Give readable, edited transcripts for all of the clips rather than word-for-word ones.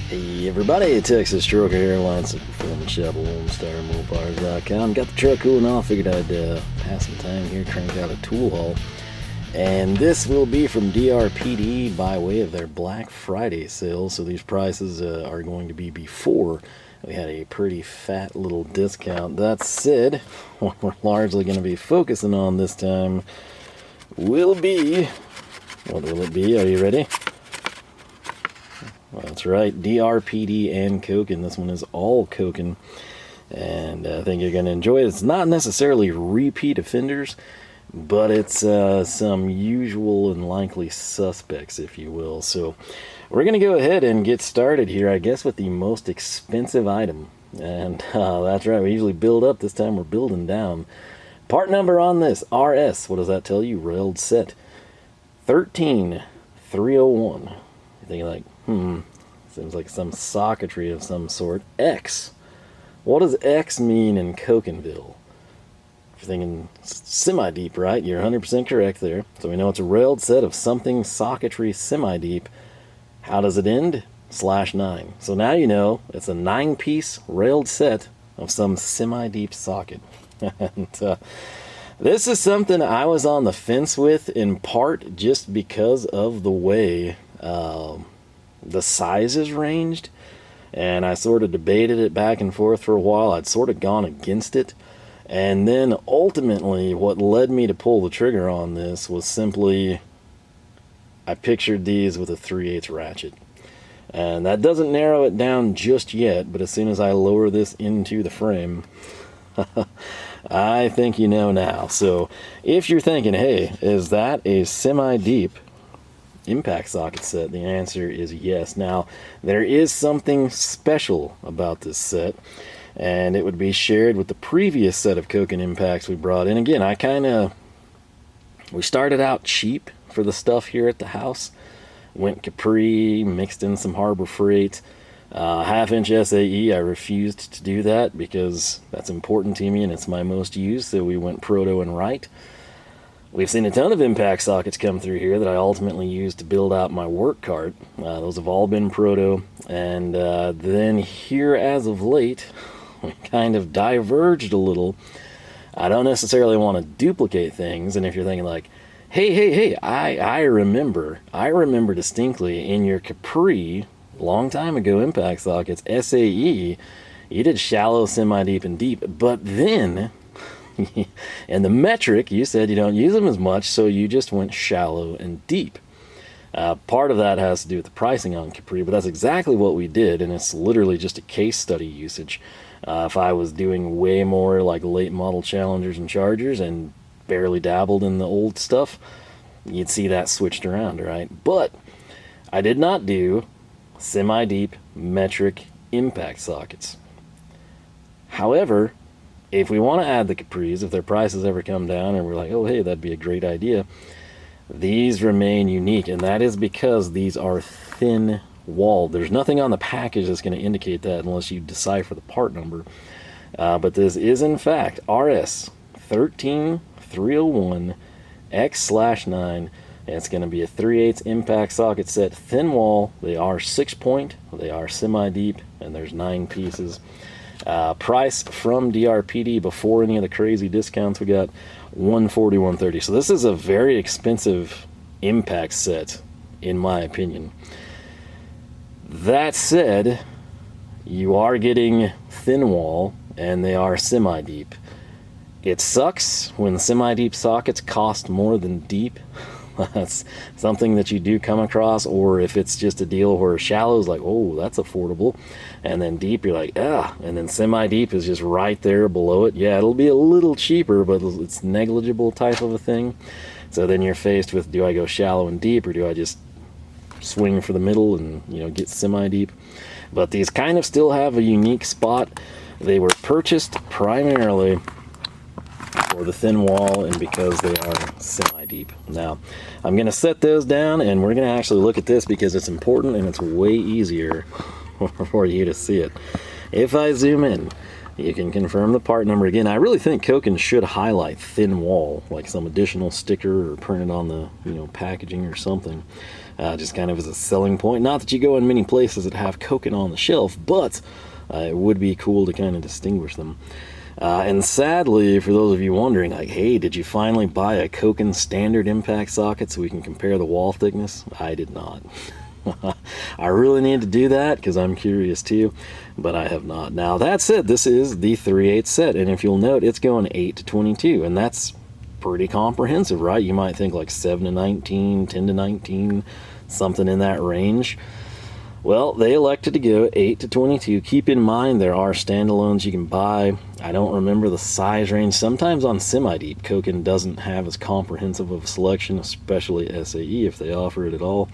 Hey everybody, Texas Trucker here, Alliance of Performance Shop, Lone Star, Mopars.com. Got the truck cooling off, figured I'd pass some time here, crank out a tool haul. And this will be from DRPD by way of their Black Friday sale, so these prices are going to be before we had a pretty fat little discount. That said, what we're largely going to be focusing on this time will be, what will it be? Are you ready? Well, that's right, DRPD and Koken. This one is all Koken, and I think you're going to enjoy it. It's not necessarily repeat offenders, but it's some usual and likely suspects, if you will. So we're going to go ahead and get started here, I guess, with the most expensive item. And that's right, we usually build up. This time we're building down. Part number on this, RS. What does that tell you? Railed set 13301. You think like, seems like some socketry of some sort. X. What does X mean in Kokenville? If you're thinking semi-deep, right? You're 100% correct there. So we know it's a railed set of something socketry semi-deep. How does it end? /9. So now you know it's a 9-piece railed set of some semi-deep socket. And this is something I was on the fence with, in part just because of the way the sizes ranged, and I sort of debated it back and forth for a while. I'd sort of gone against it, and then ultimately what led me to pull the trigger on this was simply I pictured these with a 3/8 ratchet, and that doesn't narrow it down just yet, but as soon as I lower this into the frame I think you know now. So if you're thinking, hey, is that a semi-deep impact socket set, the answer is yes. Now, there is something special about this set, and it would be shared with the previous set of Koken impacts we brought in. Again, we started out cheap for the stuff here at the house. Went Capri, mixed in some Harbor Freight, half-inch SAE. I refused to do that because that's important to me and it's my most used, so we went Proto and Right. We've seen a ton of impact sockets come through here that I ultimately used to build out my work cart. Those have all been Proto, and then here as of late, we kind of diverged a little. I don't necessarily want to duplicate things, and if you're thinking like, hey, I remember distinctly in your Capri, long time ago impact sockets, SAE, you did shallow, semi-deep, and deep, but then and the metric, you said you don't use them as much, so you just went shallow and deep. Part of that has to do with the pricing on Capri, but that's exactly what we did, and it's literally just a case study usage. If I was doing way more like late model Challengers and Chargers and barely dabbled in the old stuff, you'd see that switched around, right? But I did not do semi-deep metric impact sockets. However, if we want to add the Capris, if their prices ever come down and we're like, oh hey, that'd be a great idea, these remain unique, and that is because these are thin walled. There's nothing on the package that's going to indicate that unless you decipher the part number, but this is in fact RS 13301 X/9, and it's going to be a 3/8 impact socket set, thin wall. They are 6-point, they are semi-deep, and there's 9 pieces. Price from DRPD before any of the crazy discounts we got, $140, $130. So this is a very expensive impact set, in my opinion. That said, you are getting thin wall, and they are semi-deep. It sucks when semi-deep sockets cost more than deep. That's something that you do come across, or if it's just a deal where shallow is like, oh, that's affordable, and then deep you're like, and then semi-deep is just right there below it. Yeah, it'll be a little cheaper, but it's negligible type of a thing. So then you're faced with, do I go shallow and deep, or do I just swing for the middle and get semi-deep? But these kind of still have a unique spot. They were purchased primarily for the thin wall and because they are semi-deep. Now, I'm going to set those down and we're going to actually look at this because it's important and it's way easier for you to see it. If I zoom in, you can confirm the part number again. I really think Koken should highlight thin wall, like some additional sticker or print it on the packaging or something. just kind of as a selling point. Not that you go in many places that have Koken on the shelf, but it would be cool to kind of distinguish them. And sadly, for those of you wondering, like, hey, did you finally buy a Koken standard impact socket so we can compare the wall thickness? I did not. I really need to do that because I'm curious too, but I have not. Now, that said, this is the 3/8 set, and if you'll note, it's going 8 to 22, and that's pretty comprehensive, right? You might think like 7 to 19, 10 to 19, something in that range. Well, they elected to go 8 to 22. Keep in mind there are standalones you can buy. I don't remember the size range. Sometimes on semi-deep, Koken doesn't have as comprehensive of a selection, especially SAE if they offer it at all.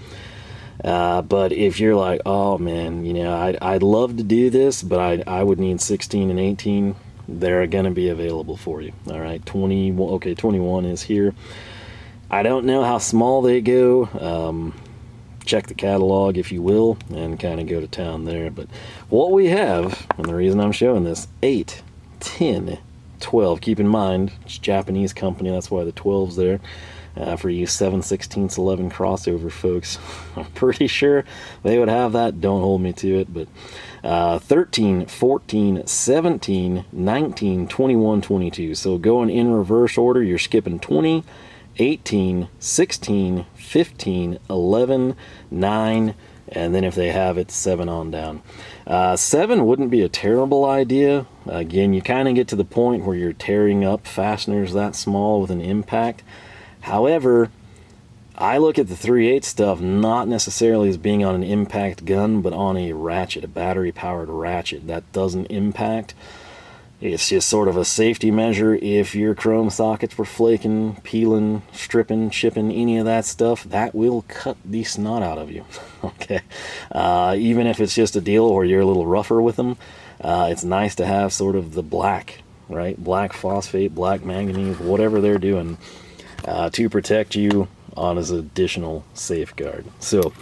But if you're like, oh man, you know, I'd love to do this, but I would need 16 and 18, they're going to be available for you. All right, 20, okay, 21 is here. I don't know how small they go. Check the catalog, if you will, and kind of go to town there. But what we have, and the reason I'm showing this, 8, 10, 12. Keep in mind, it's a Japanese company, that's why the 12's there. For you 7/16 11 crossover folks, I'm pretty sure they would have that. Don't hold me to it, but 13, 14, 17, 19, 21, 22. So going in reverse order, you're skipping 20, 18, 16, 15, 11, 9, and then if they have it, 7 on down. 7 wouldn't be a terrible idea. Again, you kind of get to the point where you're tearing up fasteners that small with an impact. However, I look at the 3/8 stuff not necessarily as being on an impact gun, but on a ratchet, a battery-powered ratchet that doesn't impact. It's just sort of a safety measure. If your chrome sockets were flaking, peeling, stripping, chipping, any of that stuff, that will cut the snot out of you. Okay, even if it's just a deal where you're a little rougher with them, it's nice to have sort of the black, right? Black phosphate, black manganese, whatever they're doing, to protect you on as additional safeguard. So,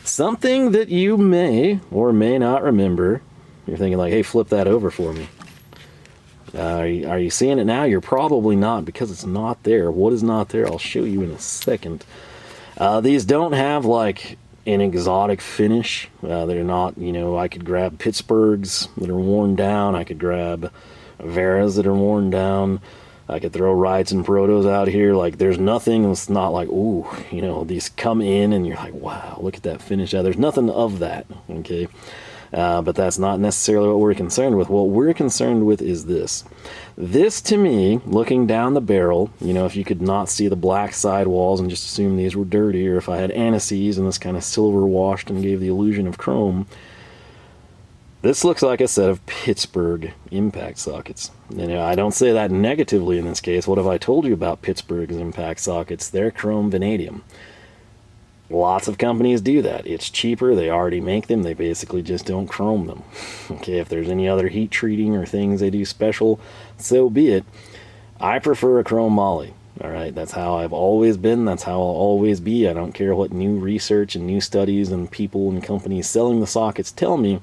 something that you may or may not remember. You're thinking like, hey, flip that over for me. Are you seeing it now? You're probably not, because it's not there. What is not there? I'll show you in a second. These don't have like an exotic finish. They're not, you know, I could grab Pittsburghs that are worn down. I could grab Veras that are worn down. I could throw Rides and Protos out here. Like, there's nothing that's not like, ooh, you know, these come in and you're like, wow, look at that finish. There's nothing of that, okay? But that's not necessarily what we're concerned with. What we're concerned with is this. This, to me, looking down the barrel, you know, if you could not see the black sidewalls and just assume these were dirty, or if I had antices and this kind of silver washed and gave the illusion of chrome, this looks like a set of Pittsburgh impact sockets. You know, I don't say that negatively in this case. What have I told you about Pittsburgh's impact sockets? They're chrome vanadium. Lots of companies do that. It's cheaper. They already make them. They basically just don't chrome them. Okay, if there's any other heat treating or things they do special, so be it. I prefer a chrome moly. All right, that's how I've always been. That's how I'll always be. I don't care what new research and new studies and people and companies selling the sockets tell me.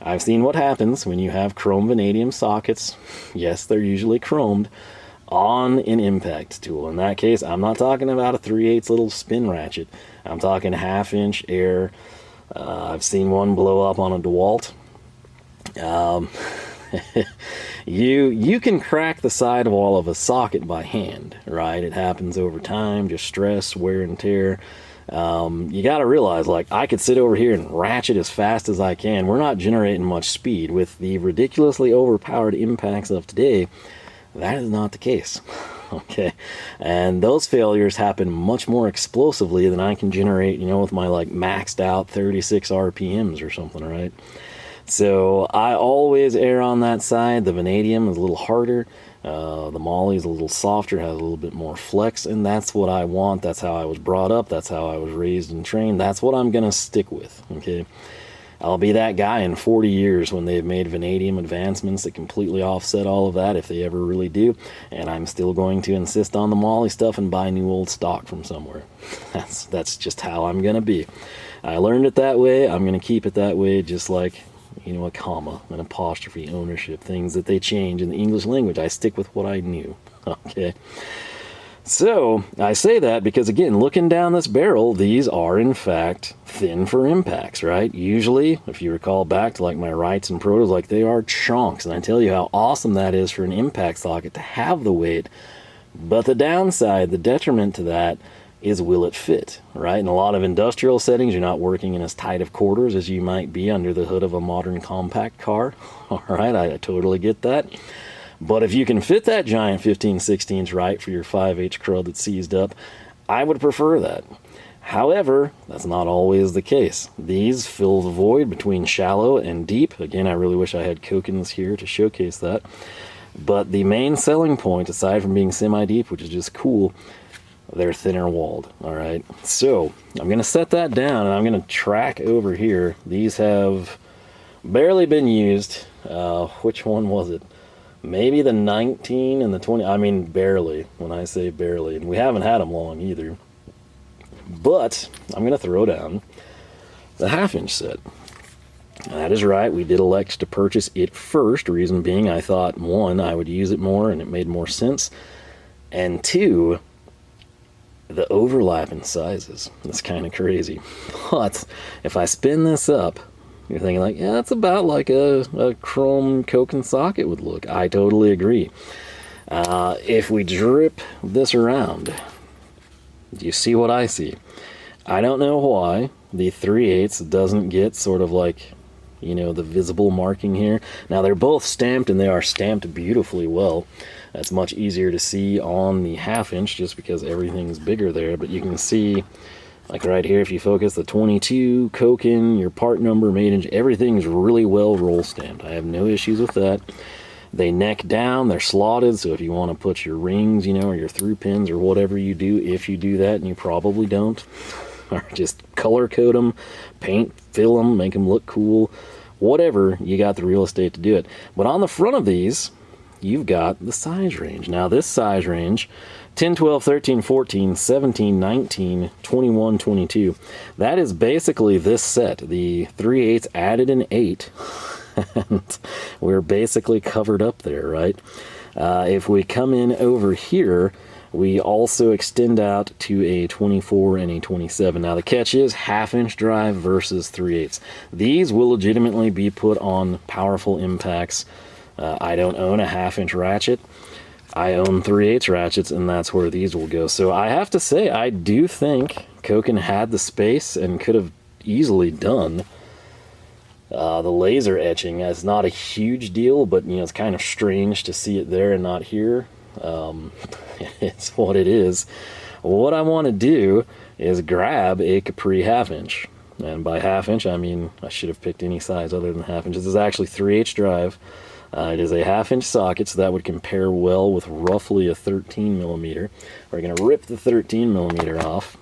I've seen what happens when you have chrome vanadium sockets. Yes, they're usually chromed on an impact tool. In that case, I'm not talking about a 3/8 little spin ratchet. I'm talking 1/2-inch air. I've seen one blow up on a DeWalt. You can crack the sidewall of a socket by hand, right? It happens over time, just stress, wear and tear. You got to realize, like, I could sit over here and ratchet as fast as I can. We're not generating much speed. With the ridiculously overpowered impacts of today, that is not the case. Okay, and those failures happen much more explosively than I can generate, you know, with my like maxed out 36 RPMs or something, right? So I always err on that side. The vanadium is a little harder. The moly is a little softer, has a little bit more flex, and that's what I want. That's how I was brought up. That's how I was raised and trained. That's what I'm going to stick with, okay? I'll be that guy in 40 years when they've made vanadium advancements that completely offset all of that, if they ever really do, and I'm still going to insist on the moly stuff and buy new old stock from somewhere. That's just how I'm going to be. I learned it that way. I'm going to keep it that way, just like, you know, a comma, an apostrophe, ownership, things that they change in the English language. I stick with what I knew, okay? So I say that because, again, looking down this barrel, these are in fact thin for impacts, right? Usually, if you recall back to like my Rights and Protos, like they are chunks, and I tell you how awesome that is for an impact socket to have the weight. But the downside, the detriment to that, is will it fit, right? In a lot of industrial settings, you're not working in as tight of quarters as you might be under the hood of a modern compact car. All right, I totally get that. But if you can fit that giant 15/16 right for your 5H crud that's seized up, I would prefer that. However, that's not always the case. These fill the void between shallow and deep. Again, I really wish I had Kokens here to showcase that. But the main selling point, aside from being semi-deep, which is just cool, they're thinner walled. All right, so I'm going to set that down, and I'm going to track over here. These have barely been used. Which one was it? Maybe the 19 and the 20. I mean, barely, when I say barely. And we haven't had them long either. But I'm going to throw down the half-inch set. And that is right, we did elect to purchase it first. Reason being, I thought, one, I would use it more and it made more sense. And two, the overlap in sizes. It's kind of crazy. But if I spin this up, you're thinking like, yeah, that's about like a chrome Koken socket would look. I totally agree. If we drip this around, do you see what I see? I don't know why the 3/8 doesn't get sort of like, you know, the visible marking here. Now they're both stamped, and they are stamped beautifully well. That's much easier to see on the half-inch just because everything's bigger there. But you can see, like right here, if you focus, the 22, Koken, your part number, maiden, everything's really well roll stamped. I have no issues with that. They neck down, they're slotted, so if you want to put your rings, you know, or your through pins or whatever you do, if you do that, and you probably don't, or just color code them, paint, fill them, make them look cool, whatever, you got the real estate to do it. But on the front of these, you've got the size range. Now this size range, 10, 12, 13, 14, 17, 19, 21, 22. That is basically this set. The 3/8 added an 8, and we're basically covered up there, right? If we come in over here, we also extend out to a 24 and a 27. Now the catch is half-inch drive versus 3/8. These will legitimately be put on powerful impacts. I don't own a half-inch ratchet. I own 3/8 ratchets, and that's where these will go. So I have to say, I do think Koken had the space and could have easily done the laser etching. It's not a huge deal, but you know, it's kind of strange to see it there and not here. It's what it is. What I want to do is grab a Capri half-inch. And by half-inch, I mean I should have picked any size other than half-inch. This is actually 3/8 drive. It is a half-inch socket, so that would compare well with roughly a 13 millimeter. We're going to rip the 13 millimeter off.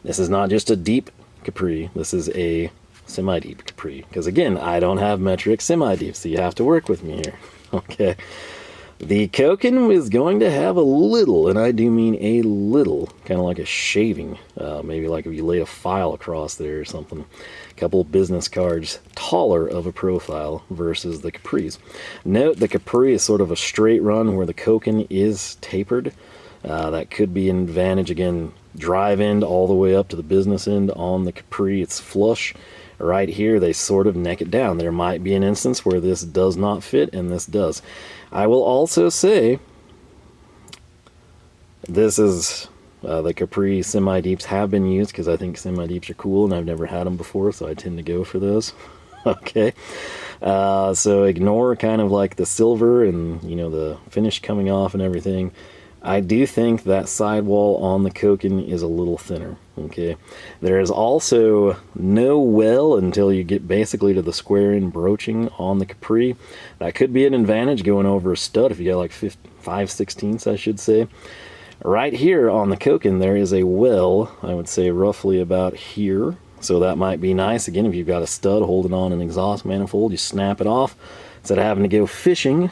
This is not just a deep Capri. This is a semi-deep Capri. Because again, I don't have metric semi-deep, so you have to work with me here. Okay. The Koken is going to have a little, and I do mean a little, kind of like a shaving. Maybe like if you laid a file across there or something. A couple business cards taller of a profile versus the Capris. Note the Capri is sort of a straight run where the Koken is tapered. That could be an advantage. Again, drive end all the way up to the business end. On the Capri, it's flush. Right here, they sort of neck it down. There might be an instance where this does not fit, and this does. I will also say, this is, the Capri semi-deeps have been used, because I think semi-deeps are cool, and I've never had them before, so I tend to go for those. Okay. So ignore kind of like the silver and, you know, the finish coming off and everything. I do think that sidewall on the Koken is a little thinner, okay? There is also no well until you get basically to the square end broaching on the Capri. That could be an advantage going over a stud if you got like 5/16, I should say. Right here on the Koken, there is a well, I would say roughly about here. So that might be nice. Again, if you've got a stud holding on an exhaust manifold, you snap it off. Instead of having to go fishing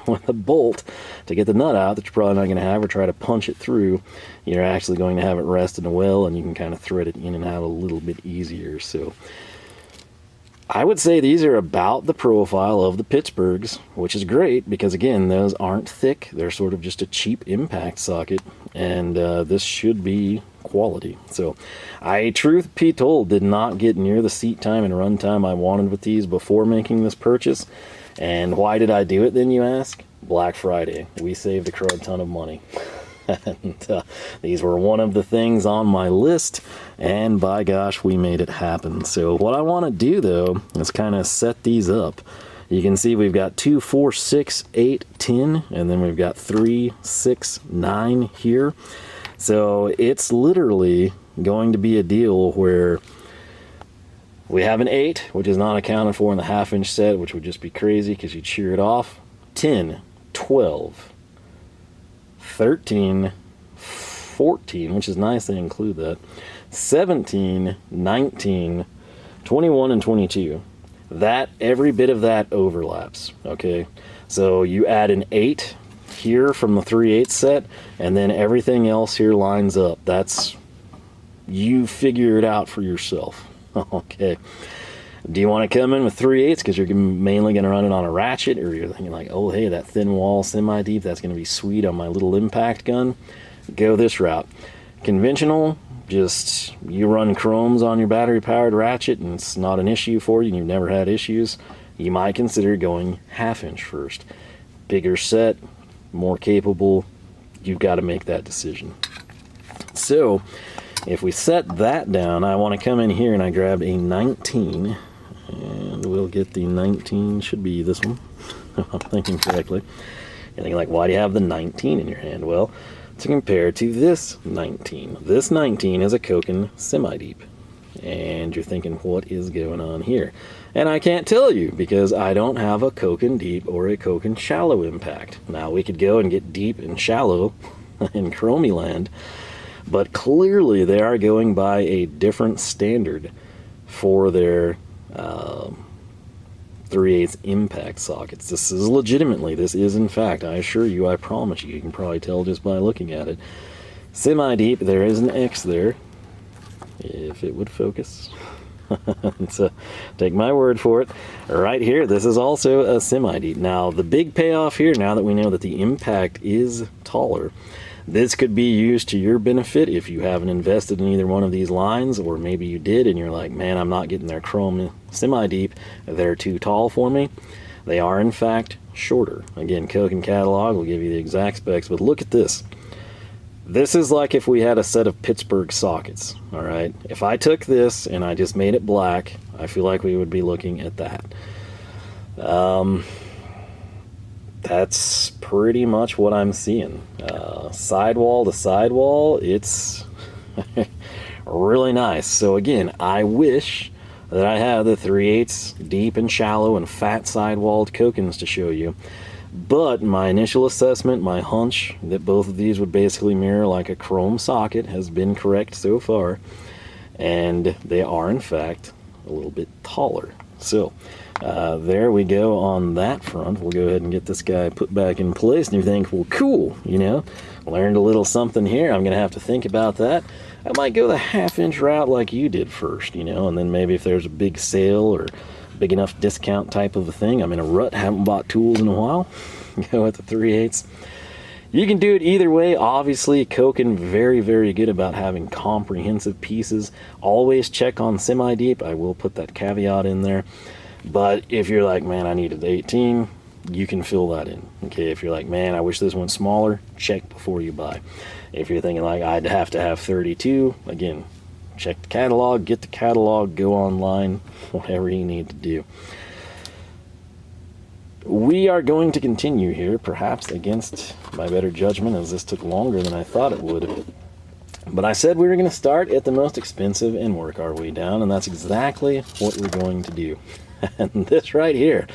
with a bolt to get the nut out that you're probably not going to have, or try to punch it through, you're actually going to have it rest in a well, and you can kind of thread it in and out a little bit easier. So I would say these are about the profile of the Pittsburghs, which is great because, again, those aren't thick. They're sort of just a cheap impact socket, and this should be quality. So I, truth be told, did not get near the seat time and run time I wanted with these before making this purchase. And why did I do it, then, you ask? Black Friday. We saved a crud ton of money. And these were one of the things on my list, and by gosh, we made it happen. So what I want to do, though, is kind of set these up. You can see we've got 2, 4, 6, 8, 10, and then we've got 3, 6, 9 here. So it's literally going to be a deal where we have an 8, which is not accounted for in the half-inch set, which would just be crazy because you'd shear it off. 10, 12, 13, 14, which is nice they include that, 17, 19, 21, and 22. That, every bit of that overlaps, okay? So you add an 8 here from the 3/8 set, and then everything else here lines up. That's, you figure it out for yourself, okay? Do you want to come in with 3/8 because you're mainly going to run it on a ratchet, or you're thinking like, oh, hey, that thin wall semi-deep, that's going to be sweet on my little impact gun? Go this route. Conventional, just you run chromes on your battery-powered ratchet, and it's not an issue for you, and you've never had issues. You might consider going half-inch first. Bigger set, more capable, you've got to make that decision. So if we set that down, I want to come in here and I grabbed a 19. And we'll get the 19, should be this one, if I'm thinking correctly. You're thinking like, why do you have the 19 in your hand? Well, to compare to this 19. This 19 is a Koken semi-deep. And you're thinking, what is going on here? And I can't tell you because I don't have a Koken deep or a Koken shallow impact. Now, we could go and get deep and shallow in Chromie land, but clearly they are going by a different standard for their 3/8 impact sockets. This is legitimately, this is in fact, I assure you, I promise you, you can probably tell just by looking at it. Semi-deep, there is an X there, if it would focus. So take my word for it. Right here, this is also a semi-deep. Now, the big payoff here, now that we know that the impact is taller, this could be used to your benefit if you haven't invested in either one of these lines, or maybe you did and you're like, man, I'm not getting their chrome semi-deep. They're too tall for me. They are, in fact, shorter. Again, Koken catalog will give you the exact specs, but look at this. This is like if we had a set of Pittsburgh sockets, all right? If I took this and I just made it black, I feel like we would be looking at that. That's pretty much what I'm seeing. Sidewall to sidewall, it's really nice. So again, I wish that I had the 3/8 deep and shallow and fat sidewalled Kokens to show you. But my initial assessment, my hunch, that both of these would basically mirror like a chrome socket has been correct so far. And they are, in fact, a little bit taller. So there we go on that front. We'll go ahead and get this guy put back in place. And you think, well, cool, you know, learned a little something here. I'm going to have to think about that. I might go the half-inch route like you did first, you know, and then maybe if there's a big sale or big enough discount type of a thing, I'm in a rut, haven't bought tools in a while, go with the 3/8. You can do it either way. Obviously, Koken very, very good about having comprehensive pieces. Always check on semi-deep. I will put that caveat in there. But if you're like, man, I needed 18, you can fill that in. Okay, if you're like, man, I wish this one's smaller, check before you buy. If you're thinking like, I'd have to have 32, again, check the catalog, get the catalog, go online, whatever you need to do. We are going to continue here, perhaps against my better judgment, as this took longer than I thought it would. But I said we were going to start at the most expensive and work our way down, and that's exactly what we're going to do. And this right here,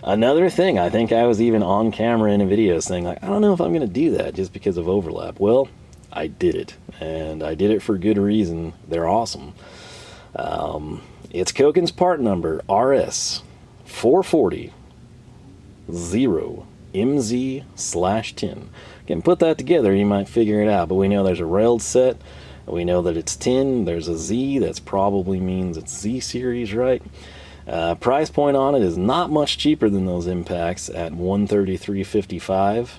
another thing, I think I was even on camera in a video saying, like, I don't know if I'm going to do that just because of overlap. Well, I did it, and I did it for good reason. They're awesome. It's Koken's part number, RS 440 MZ/10. Again, put that together, you might figure it out, but we know there's a railed set. We know that it's 10. There's a Z. That probably means it's Z-Series, right? Price point on it is not much cheaper than those impacts at $133.55.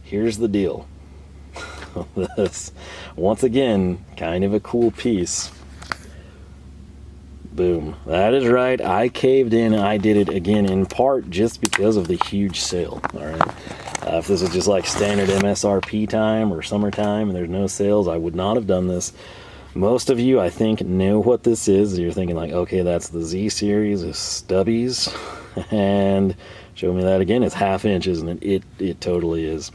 Here's the deal. This, once again, kind of a cool piece. Boom. That is right. I caved in. I did it again in part just because of the huge sale. All right. If this is just like standard MSRP time or summertime and there's no sales, I would not have done this. Most of you, I think, know what this is. You're thinking like, okay, that's the Z-Series stubbies. And show me that again. It's 1/2 inch, isn't it? It totally is.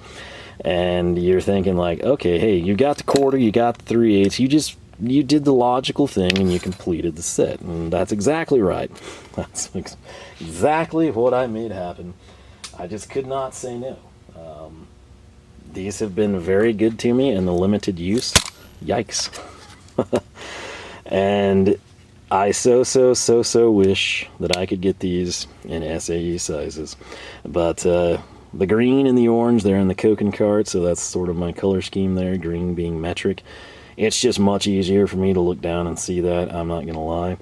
And you're thinking like, okay, hey, you got the 1/4, you got the 3/8, you did the logical thing and you completed the set. And that's exactly right. That's exactly what I made happen. I just could not say no. These have been very good to me in the limited use. Yikes. And I so wish that I could get these in SAE sizes. But the green and the orange, they're in the Koken cart, so that's sort of my color scheme there, green being metric. It's just much easier for me to look down and see that, I'm not going to lie.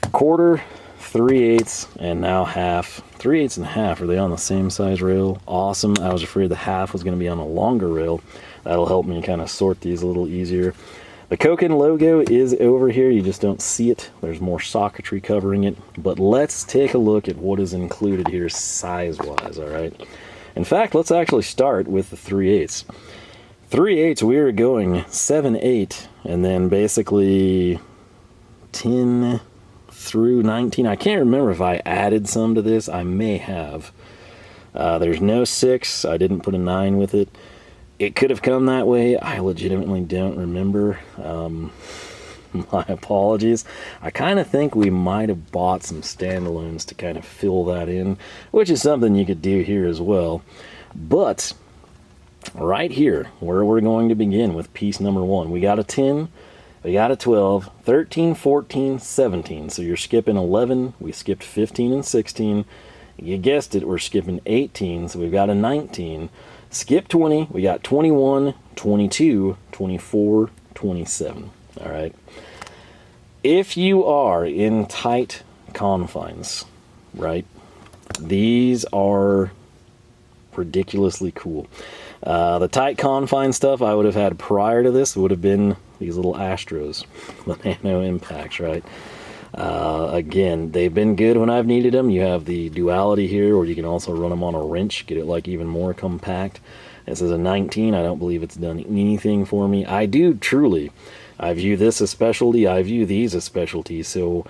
1/4, 3/8, and now 1/2. 3/8 and 1/2, are they on the same size rail? Awesome. I was afraid the 1/2 was going to be on a longer rail. That'll help me kind of sort these a little easier. The Koken logo is over here. You just don't see it. There's more socketry covering it. But let's take a look at what is included here size-wise, all right? In fact, let's actually start with the 3/8. 3/8, we are going 7/8, and then basically 10 through 19. I can't remember if I added some to this. I may have. There's no 6. I didn't put a 9 with it. It could have come that way. I legitimately don't remember. My apologies. I kind of think we might have bought some standalones to kind of fill that in, which is something you could do here as well. But right here, where we're going to begin with piece number 1, we got a 10, we got a 12, 13, 14, 17. So you're skipping 11, we skipped 15 and 16. You guessed it, we're skipping 18, so we've got a 19. Skip 20, we got 21, 22, 24, 27. All right. If you are in tight confines, right, these are ridiculously cool. The tight confine stuff I would have had prior to this would have been these little Astros, the Nano impacts, right? Again, they've been good when I've needed them. You have the duality here, or you can also run them on a wrench, get it like even more compact. This is a 19. I don't believe it's done anything for me. I do truly. I view this as specialty. I view these as specialty. So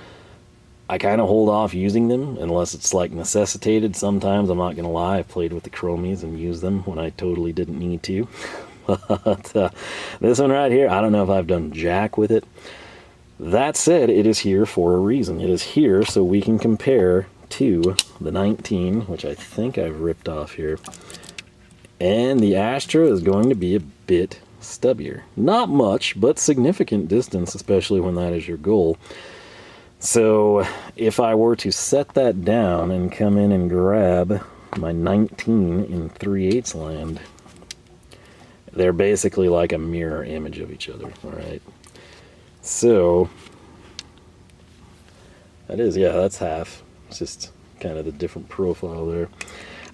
I kind of hold off using them unless it's like necessitated. Sometimes, I'm not going to lie, I've played with the chromies and used them when I totally didn't need to. But this one right here, I don't know if I've done jack with it. That said, it is here for a reason. It is here so we can compare to the 19, which I think I've ripped off here. And the Astro is going to be a bit stubbier. Not much, but significant distance, especially when that is your goal. So if I were to set that down and come in and grab my 19 in 3/8 land, they're basically like a mirror image of each other, all right? So that is, yeah, that's half. It's just kind of the different profile there.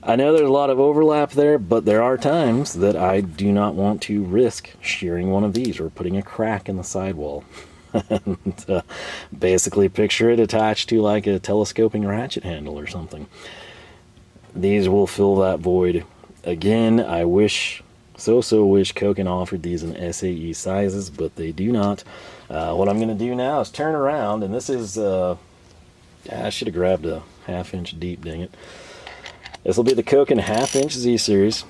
I know there's a lot of overlap there, but there are times that I do not want to risk shearing one of these or putting a crack in the sidewall. And, basically picture it attached to like a telescoping ratchet handle or something. These will fill that void. Again, I wish, so wish Koken offered these in SAE sizes, but they do not. What I'm going to do now is turn around, and this is, I should have grabbed a 1/2 inch deep, dang it. This will be the Koken 1/2 inch Z-Series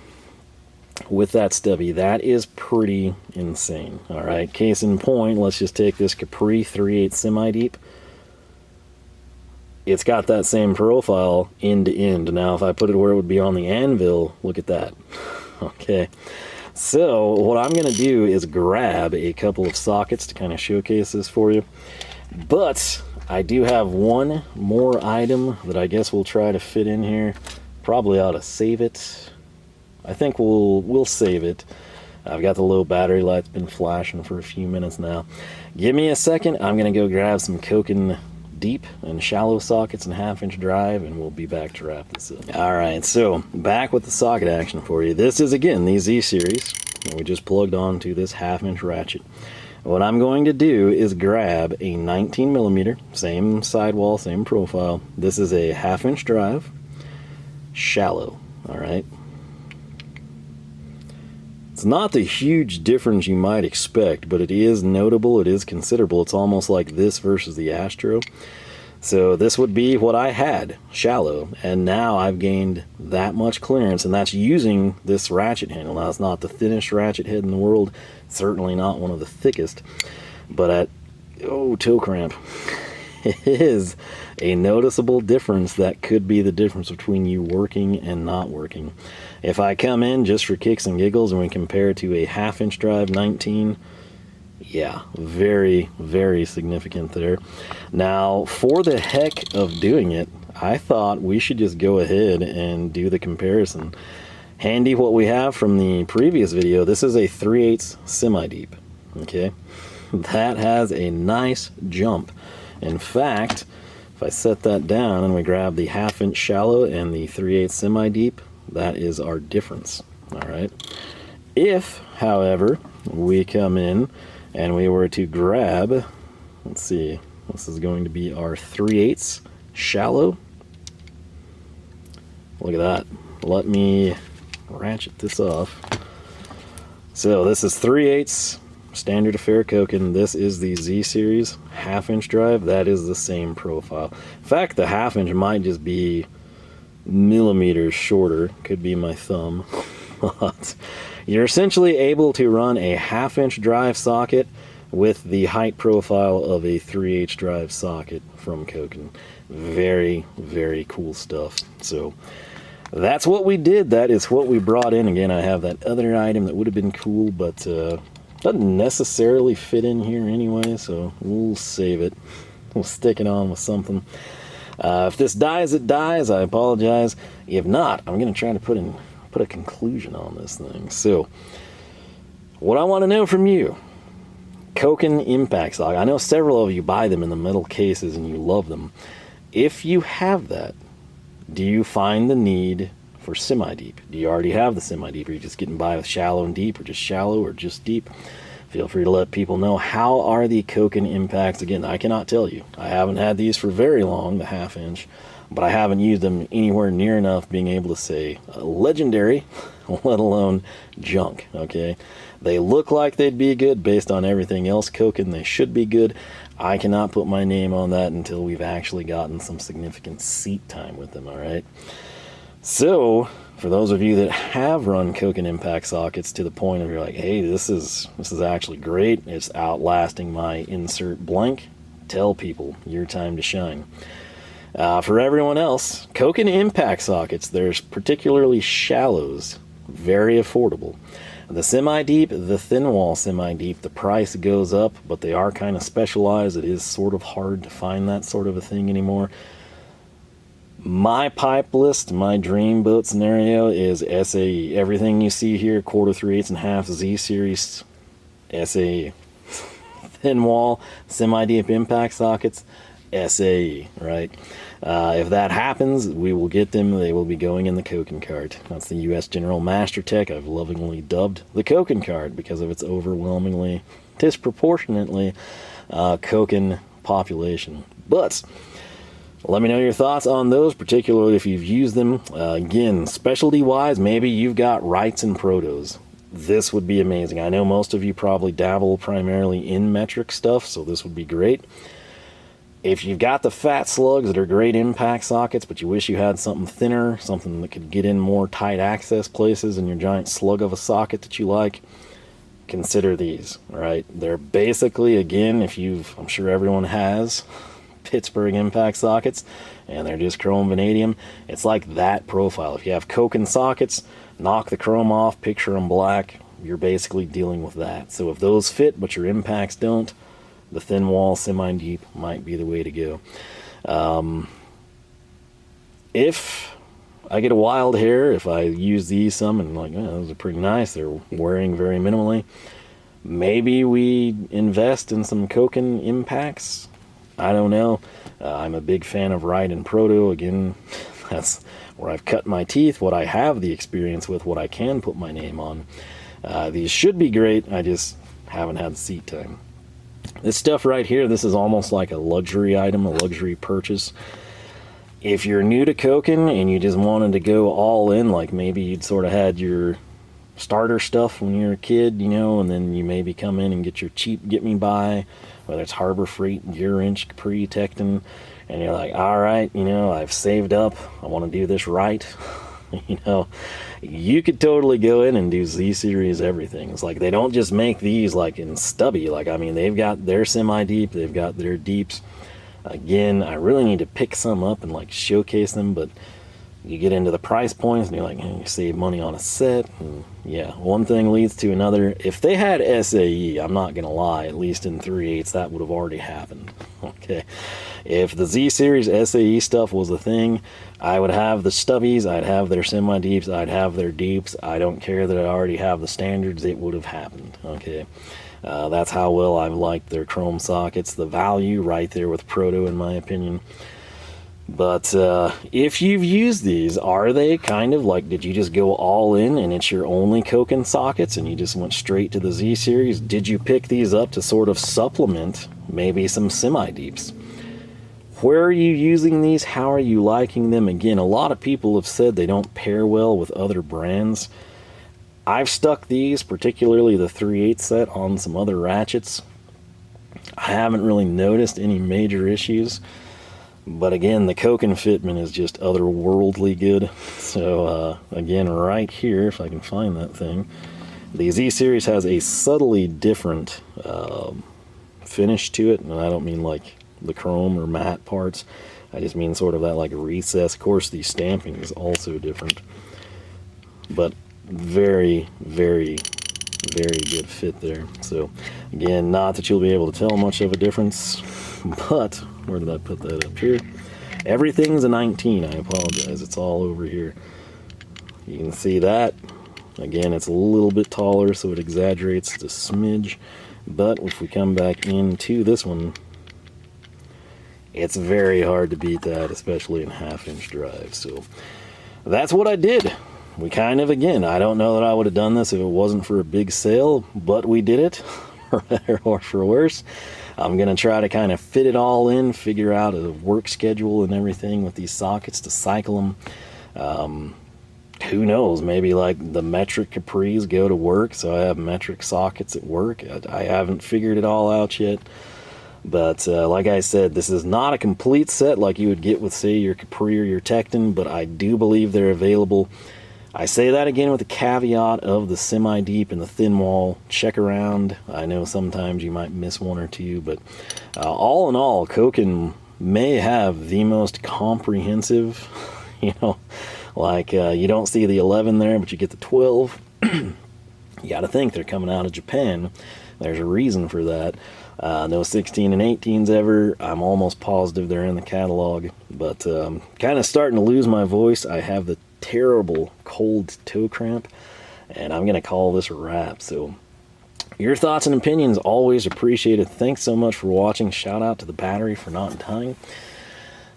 with that stubby. That is pretty insane. All right, case in point, let's just take this Capri 3/8 semi-deep. It's got that same profile end to end. Now, if I put it where it would be on the anvil, look at that. Okay, so what I'm going to do is grab a couple of sockets to kind of showcase this for you. But I do have one more item that I guess we'll try to fit in here. Probably ought to save it. I think we'll save it. I've got the low battery light's been flashing for a few minutes now. Give me a second. I'm going to go grab some Koken deep and shallow sockets and 1/2-inch drive, and we'll be back to wrap this up. Alright, so back with the socket action for you. This is, again, the Z-Series. We just plugged onto this 1/2-inch ratchet. What I'm going to do is grab a 19mm, same sidewall, same profile. This is a 1/2-inch drive, shallow, alright? It's not the huge difference you might expect, but it is notable, it is considerable. It's almost like this versus the Astro. So this would be what I had, shallow, and now I've gained that much clearance, and that's using this ratchet handle. Now, it's not the thinnest ratchet head in the world, certainly not one of the thickest, but at, oh, toe cramp. It is a noticeable difference that could be the difference between you working and not working. If I come in just for kicks and giggles and we compare it to a 1/2-inch drive 19, yeah, very, very significant there. Now, for the heck of doing it, I thought we should just go ahead and do the comparison. Handy what we have from the previous video, this is a 3/8 semi-deep, okay? That has a nice jump. In fact, if I set that down and we grab the 1/2-inch shallow and the 3/8 semi-deep, that is our difference, all right? If, however, we come in and we were to grab, let's see, this is going to be our 3/8 shallow. Look at that. Let me ratchet this off. So this is 3/8 standard affair Koken. This is the Z-Series 1/2-inch drive. That is the same profile. In fact, the 1/2-inch might just be millimeters shorter. Could be my thumb. But you're essentially able to run a 1/2-inch drive socket with the height profile of a 3/8 drive socket from Koken. Very, very cool stuff. So that's what we did. That is what we brought in. Again, I have that other item that would have been cool, but doesn't necessarily fit in here anyway, so we'll save it. We'll stick it on with something. If this dies, it dies. I apologize. If not, I'm going to try to put a conclusion on this thing. So, what I want to know from you, Koken impact socket. I know several of you buy them in the metal cases and you love them. If you have that, do you find the need for semi-deep? Do you already have the semi-deep? Are you just getting by with shallow and deep, or just shallow, or just deep? Feel free to let people know. How are the Koken impacts? Again, I cannot tell you. I haven't had these for very long, the 1/2-inch, but I haven't used them anywhere near enough being able to say legendary, let alone junk, okay? They look like they'd be good based on everything else Koken. They should be good. I cannot put my name on that until we've actually gotten some significant seat time with them, all right? So, for those of you that have run Koken impact sockets to the point of you're like, hey, this is actually great, it's outlasting my insert blank, tell people, your time to shine. For everyone else, Koken impact sockets, there's particularly shallows, very affordable. The semi-deep, the thin wall semi-deep, the price goes up, but they are kind of specialized. It is sort of hard to find that sort of a thing anymore. My pipe list, my dream boat scenario is SAE. Everything you see here, 1/4, 3/8, and 1/2 Z-Series SAE. Thin wall, semi-deep impact sockets, SAE, right? If that happens, we will get them. They will be going in the Koken cart. That's the U.S. General Master Tech. I've lovingly dubbed the Koken cart because of its overwhelmingly, disproportionately Koken population. But let me know your thoughts on those, particularly if you've used them. Again, specialty-wise, maybe you've got Wrights and Protos. This would be amazing. I know most of you probably dabble primarily in metric stuff, so this would be great. If you've got the fat slugs that are great impact sockets, but you wish you had something thinner, something that could get in more tight access places in your giant slug of a socket that you like, consider these, right? They're basically, again, I'm sure everyone has Pittsburgh impact sockets, and they're just chrome vanadium. It's like that profile. If you have Koken sockets, knock the chrome off, picture them black, you're basically dealing with that. So if those fit, but your impacts don't, the thin wall semi-deep might be the way to go. If I get a wild hair if I use these some and like, oh, those are pretty nice. They're wearing very minimally. Maybe we invest in some Koken impacts. I don't know. I'm a big fan of Ride and Proto. Again, that's where I've cut my teeth, what I have the experience with, what I can put my name on. These should be great. I just haven't had the seat time. This stuff right here, this is almost like a luxury item, a luxury purchase. If you're new to Koken and you just wanted to go all in, like maybe you'd sort of had your starter stuff when you were a kid, you know, and then you maybe come in and get your cheap get-me-by, whether it's Harbor Freight, Gear Inch, Capri, Tecton, and you're like, all right, you know, I've saved up, I want to do this right. You know, you could totally go in and do Z-Series everything. It's like they don't just make these like in stubby. Like, I mean, they've got their semi-deep, they've got their deeps. Again, I really need to pick some up and like showcase them, but you get into the price points and you're like, you save money on a set. And yeah, one thing leads to another. If they had SAE, I'm not gonna lie, at least in 3/8 that would have already happened. Okay, if the Z-Series SAE stuff was a thing, I would have the stubbies, I'd have their semi-deeps, I'd have their deeps. I don't care that I already have the standards, it would have happened. Okay, that's how well I've liked their chrome sockets. The value right there with Proto, in my opinion. But if you've used these, are they kind of like, did you just go all in and it's your only Koken sockets and you just went straight to the Z-Series? Did you pick these up to sort of supplement maybe some semi-deeps? Where are you using these? How are you liking them? Again, a lot of people have said they don't pair well with other brands. I've stuck these, particularly the 3/8 set, on some other Ratchets. I haven't really noticed any major issues. But again, the Koken fitment is just otherworldly good. So again, right here, if I can find that thing, the Z-Series has a subtly different finish to it. And I don't mean like the chrome or matte parts. I just mean sort of that like recess. Of course, the stamping is also different. But very, very, very good fit there. So again, not that you'll be able to tell much of a difference, but where did I put that? Up here? Everything's a 19. I apologize. It's all over here. You can see that. Again, it's a little bit taller, so it exaggerates the smidge. But if we come back into this one, it's very hard to beat that, especially in half-inch drive. So that's what I did. We kind of, again, I don't know that I would have done this if it wasn't for a big sale, but we did it, for better or for worse. I'm going to try to kind of fit it all in, figure out a work schedule and everything with these sockets to cycle them. Who knows, maybe like the metric Capris go to work, so I have metric sockets at work. I haven't figured it all out yet. But like I said, this is not a complete set like you would get with, say, your Capri or your Tecton, but I do believe they're available. I say that again with the caveat of the semi-deep and the thin wall check around. I know sometimes you might miss one or two, but all in all, Koken may have the most comprehensive, you know, like you don't see the 11 there, but you get the 12. You got to think they're coming out of Japan. There's a reason for that. No 16 and 18s ever. I'm almost positive they're in the catalog, but kind of starting to lose my voice. I have the terrible cold toe cramp, and I'm gonna call this a wrap. So your thoughts and opinions always appreciated. Thanks so much for watching. Shout out to the battery for not dying.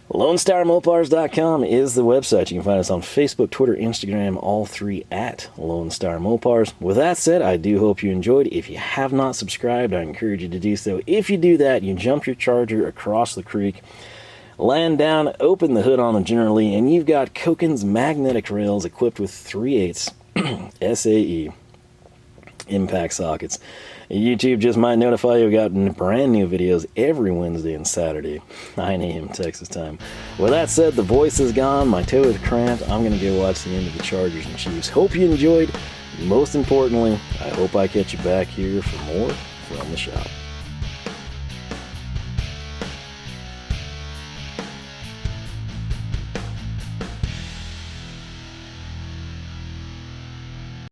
LoneStarMopars.com is the website. You can find us on Facebook, Twitter, Instagram, all three at Lone Star Mopars. With that said, I do hope you enjoyed. If you have not subscribed, I encourage you to do so. If you do that, you jump your Charger across the creek, land down, open the hood on the Generally, and you've got Koken's magnetic rails equipped with 3/8 SAE impact sockets. YouTube just might notify you we got brand new videos every Wednesday and Saturday, 9 a.m. Texas time. With that said, the voice is gone, my toe is cramped. I'm going to go watch the end of the Chargers and Chiefs. Hope you enjoyed. Most importantly, I hope I catch you back here for more from the shop.